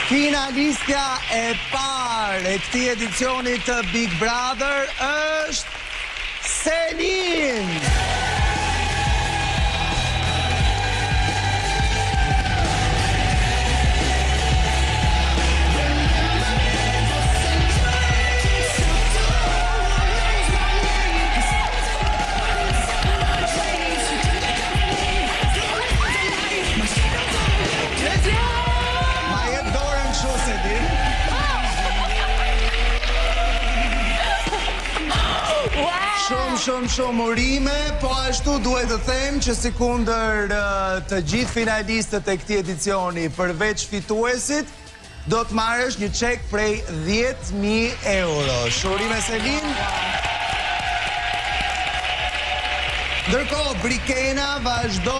Finalistja e parë e këtij edicioni të Big Brother është Selin. Shumë urime, po ashtu duhet të them që si kundër të gjithë finalistët e këtij edicioni, përveç fituesit, do të marrësh një çek prej 10.000 euro. Urime Selin. Ndërkohë Brikena vazhdon